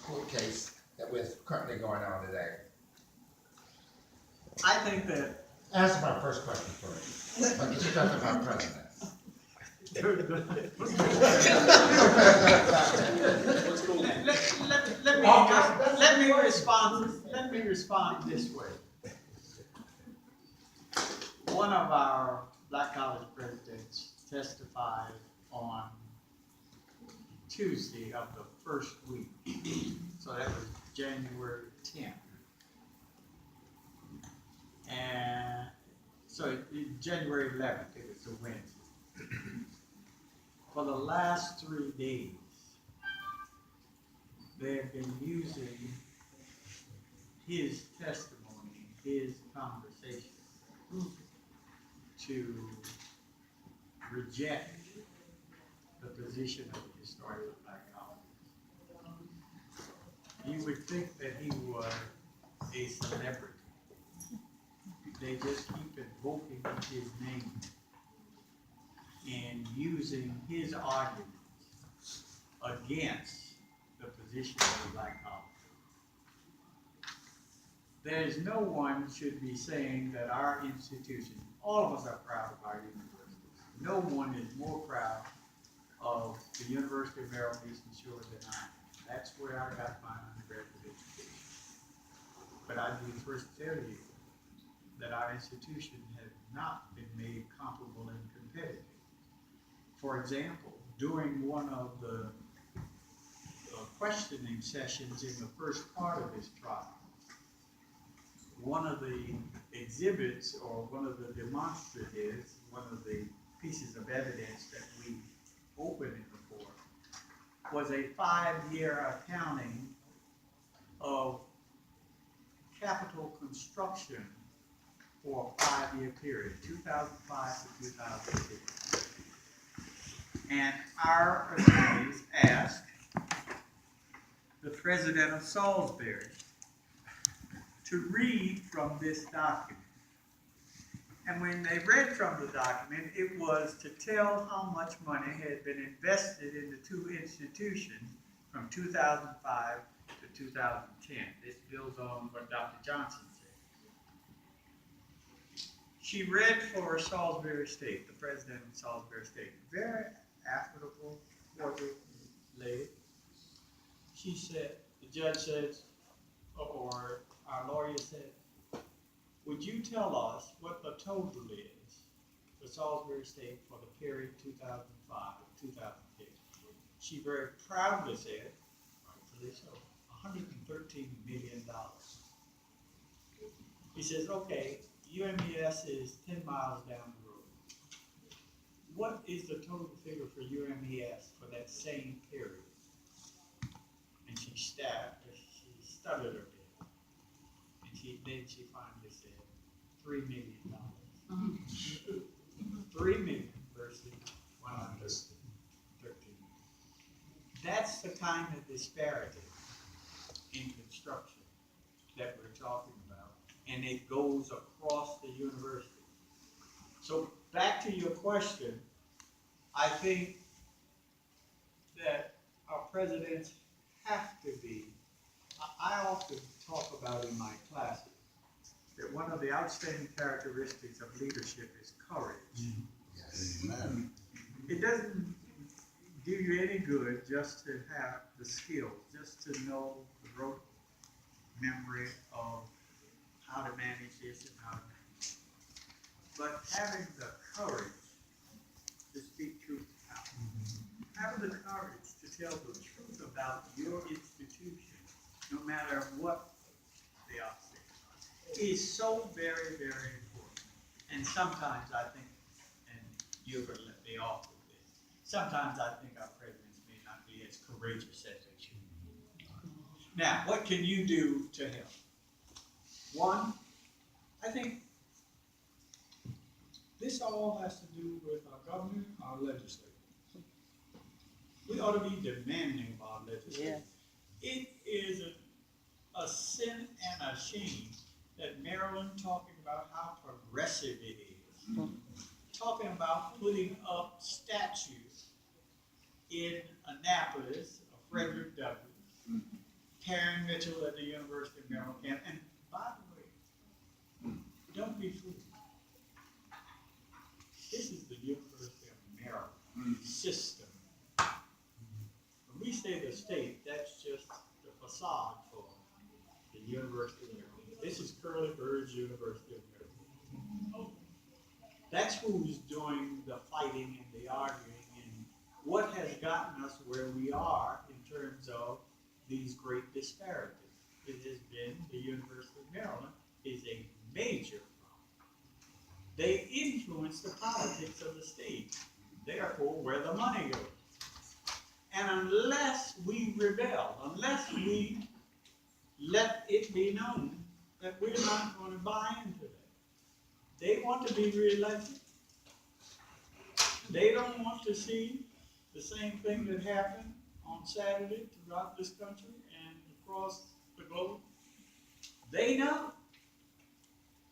court case that we're currently going on today? I think that Answer my first question first. But you talking about president. Let me respond this way. One of our Black College presidents testified on Tuesday of the first week. So that was January 10th. And so January 11th, it was a Wednesday. For the last 3 days, they have been using his testimony, his conversation, to reject the position of the historical Black College. You would think that he was a celebrity. They just keep invoking his name and using his arguments against the position of the Black College. There is no one should be saying that our institution, all of us are proud of our universities. No one is more proud of the University of Maryland Eastern Shore than I am. That's where I got my undergraduate education. But I'd be the first to tell you that our institution has not been made comparable and competitive. For example, during one of the questioning sessions in the first part of this trial, one of the exhibits or one of the demonstratives, one of the pieces of evidence that we opened in the court was a 5-year accounting of capital construction for a 5-year period, 2005 to 2006. And our attorneys asked the president of Salisbury to read from this document. And when they read from the document, it was to tell how much money had been invested in the two institutions from 2005 to 2010. This builds on what Dr. Johnson said. She read for Salisbury State, the president of Salisbury State, very affable, cordial lady. She said, the judge says, or our lawyer said, would you tell us what the total is for Salisbury State for the period 2005 to 2010? She very proudly said, rightfully so, $113 million. He says, okay, UMES is 10 miles down the road. What is the total figure for UMES for that same period? And she stuttered a bit. And then she finally said, $3 million. 3 million versus 113. That's the kind of disparity in construction that we're talking about, and it goes across the university. So back to your question, I think that our presidents have to be, I often talk about in my classes that one of the outstanding characteristics of leadership is courage. Yes. Amen. It doesn't do you any good just to have the skills, just to know the rote memory of how to manage this and how to manage it. But having the courage to speak truth to power, having the courage to tell the truth about your institution, no matter what the obstacles are, is so very, very important. And sometimes I think, and you're going to let me off with this, sometimes I think our presidents may not be as courageous as they should be. Now, what can you do to help? One, I think this all has to do with our government, our legislature. We ought to be demanding of our legislature. Yeah. It is a sin and a shame that Maryland talking about how progressive it is, talking about putting up statues in Annapolis of Frederick Douglass, Karen Mitchell at the University of Maryland campus. And by the way, don't be fooled. This is the University of Maryland system. When we say the state, that's just the facade for the University of Maryland. This is Curly Bird's University of Maryland. That's who's doing the fighting and the arguing and what has gotten us where we are in terms of these great disparities. It has been the University of Maryland is a major problem. They influence the politics of the state, therefore where the money goes. And unless we rebel, unless we let it be known that we're not going to buy into that. They want to be reelected. They don't want to see the same thing that happened on Saturday throughout this country and across the globe. They know.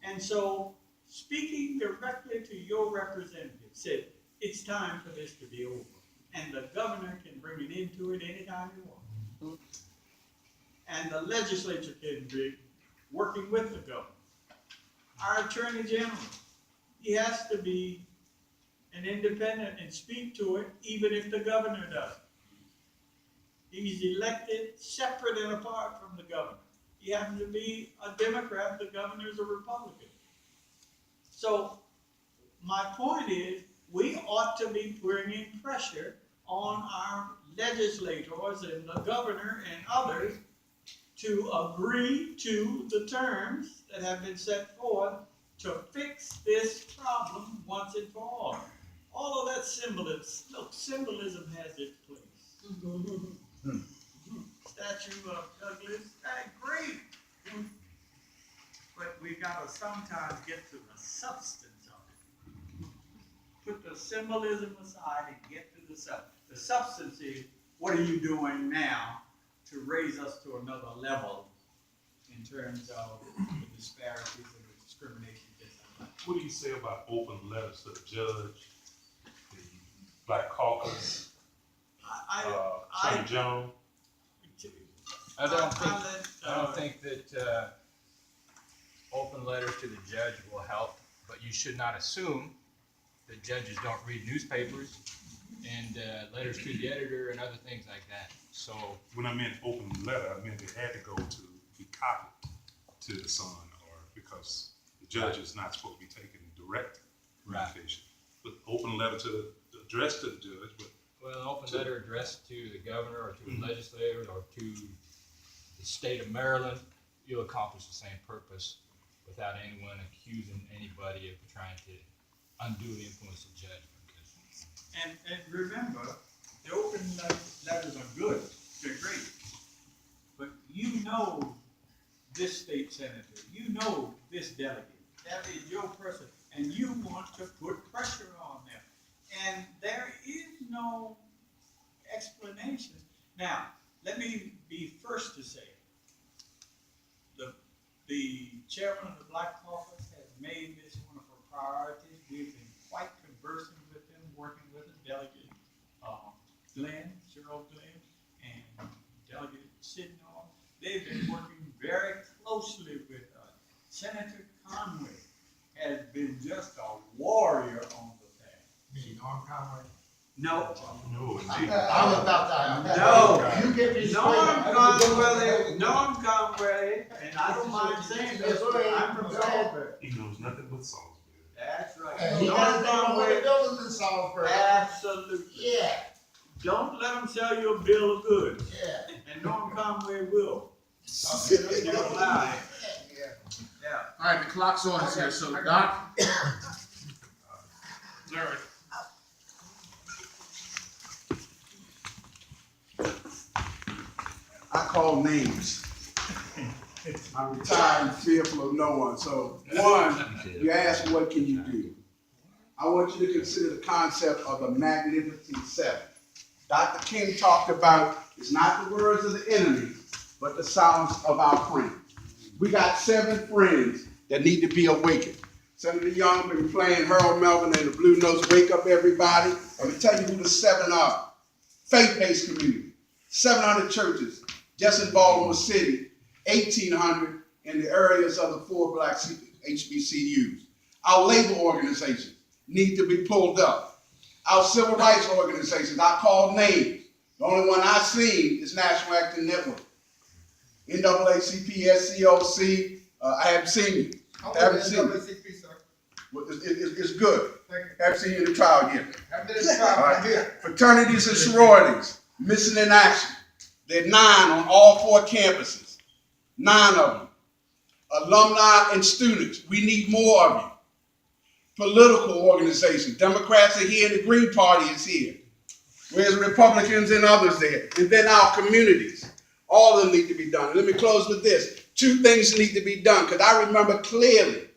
And so, speaking directly to your representative, said, it's time for this to be over. And the governor can bring an end to it anytime he wants. And the legislature can be working with the governor. Our attorney general, he has to be an independent and speak to it, even if the governor doesn't. He's elected separate and apart from the governor. He happens to be a Democrat, the governor's a Republican. So my point is, we ought to be bringing pressure on our legislators and the governor and others to agree to the terms that have been set forth to fix this problem once and for all. All of that symbolism, look, symbolism has its place. Statue of Douglas, that's great. But we gotta sometimes get to the substance of it. Put the symbolism aside and get to the substance. The substance is, what are you doing now to raise us to another level in terms of the disparities and the discrimination against our life? What do you say about open letters to the judge, the Black Caucus, Attorney General? I don't think that open letters to the judge will help, but you should not assume that judges don't read newspapers and letters to the editor and other things like that. So When I meant open letter, I meant it had to go to be copied to the Sun, or because the judge is not supposed to be taking direct communication. But open letter to address to the judge, but well, an open letter addressed to the governor or to the legislator or to the state of Maryland, you'll accomplish the same purpose without anyone accusing anybody of trying to unduly influence the judge. And remember, the open letters are good, they're great. But you know this state senator, you know this delegate, that is your person, and you want to put pressure on them. And there is no explanation. Now, let me be first to say, the chairman of the Black Caucus has made this one of her priorities. We've been quite conversing with them, working with the delegate Cheryl Glenn, and Delegate Sidnor. They've been working very closely with us. Senator Conway has been just a warrior on the path. Norm Conway? No. no, I was about to. No. You get me Norm Conway, and I don't mind saying this, but I'm from Salisbury. he knows nothing but Salisbury. That's right. And he Norm got his name on Conway, the buildings in Salisbury. absolutely. Yeah, Don't let them sell you a bill of goods, yeah. and Norm Conway will. Yeah. You're lying. Yeah. All right, the clock's on here, so Doc. Larry. I call names. I'm retired and fearful of no one. So, one, you ask, what can you do? I want you to consider the concept of the Magnificent Seven. Dr. King talked about, it's not the words of the enemy, but the sounds of our friends. We got 7 friends that need to be awakened. Senator Young been playing Harold Melvin and the Blue Notes, Wake Up Everybody. I'm going to tell you who the 7 are. Faith-based community, 700 churches, Just in Baltimore City, 1,800 in the areas of the 4 black HBCUs. Our labor organizations need to be pulled up. Our civil rights organizations, I call names. The only one I've seen is National Acting Network. NAACP, SCOC, I haven't seen you. Haven't seen you. NAACP, sir. Well, it's good. Thank you. Haven't seen you in the trial yet. Have this trial, I'm here. Fraternities and sororities, missing in action. There are 9 on all 4 campuses. 9 of them. Alumni and students, we need more of you. Political organizations, Democrats are here and the Green Party is here. Whereas Republicans and others there. And then our communities. All of them need to be done. Let me close with this. 2 things need to be done, because I remember clearly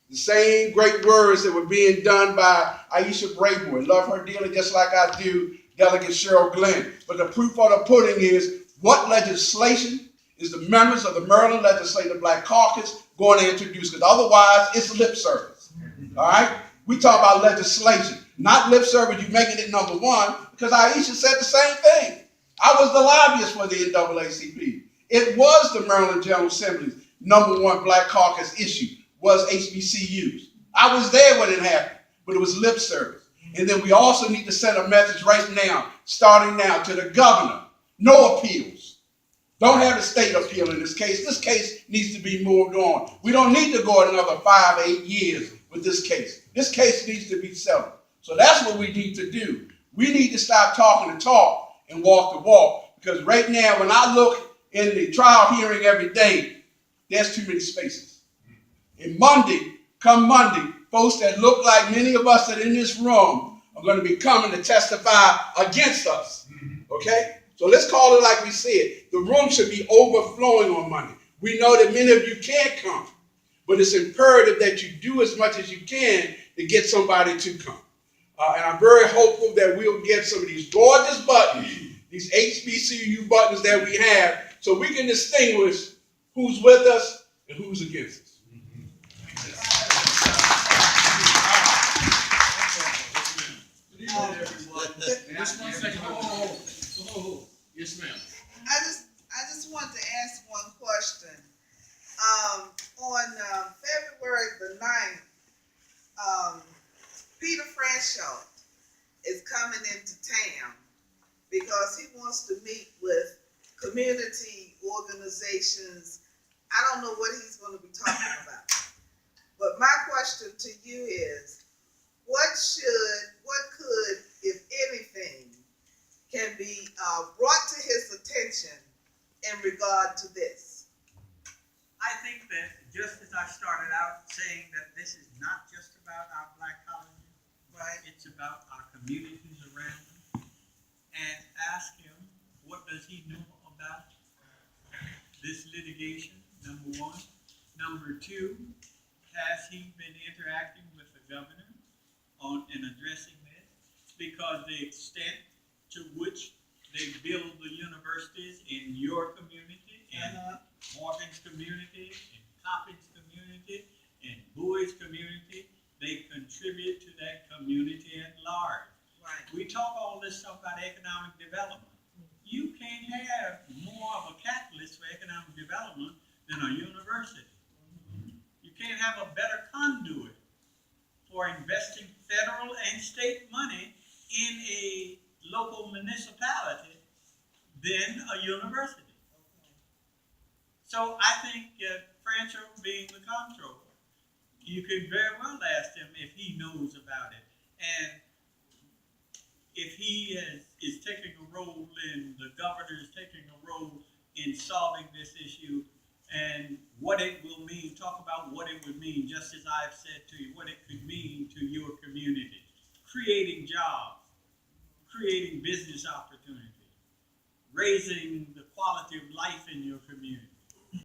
the same great words that were being done by Aisha Brayboy. Love her dearly just like I do Delegate Cheryl Glenn. But the proof of the pudding is what legislation is the members of the Maryland Legislative Black Caucus going to introduce, because otherwise it's lip service. All right? We talk about legislation, not lip service, you making it number 1, because Aisha said the same thing. I was the lobbyist for the NAACP. It was the Maryland General Assembly's number 1 Black Caucus issue, was HBCUs. I was there when it happened, but it was lip service. And then we also need to send a message right now, starting now, to the governor. No appeals. Don't have the state appeal in this case. This case needs to be moved on. We don't need to go another 5 or 8 years with this case. This case needs to be settled. So that's what we need to do. We need to stop talking the talk and walk the walk. Because right now, when I look in the trial hearing every day, there's too many spaces. And come Monday, folks that look like many of us that are in this room are going to be coming to testify against us. Okay? So let's call it like we said. The room should be overflowing on Monday. We know that many of you can't come, but it's imperative that you do as much as you can to get somebody to come. And I'm very hopeful that we'll get some of these gorgeous buttons, these HBCU buttons that we have, so we can distinguish who's with us and who's against us. Good evening, everyone. Just 1 second. Oh. Yes, ma'am. I just wanted to ask one question. On February the 9th, Peter Franshaw is coming into town because he wants to meet with community organizations. I don't know what he's going to be talking about. But my question to you is, what could, if anything, can be brought to his attention in regard to this? I think that just as I started out saying that this is not just about our black colleges, Right. it's about our communities around them, and ask him, what does he know about this litigation, number 1. Number 2, has he been interacting with the governor in addressing this? Because the extent to which they build the universities in your community, and Morgan's community, and Coppin's community, and Bowie's community, they contribute to that community at large. Right. We talk all this stuff about economic development. You can't have more of a catalyst for economic development than a university. You can't have a better conduit for investing federal and state money in a local municipality than a university. So I think Franshaw being the comptroller, you could very well ask him if he knows about it. And if he is taking a role in, the governor is taking a role in solving this issue, and what it will mean, talk about what it would mean, just as I've said to you, what it could mean to your community. Creating jobs, creating business opportunities, raising the quality of life in your community.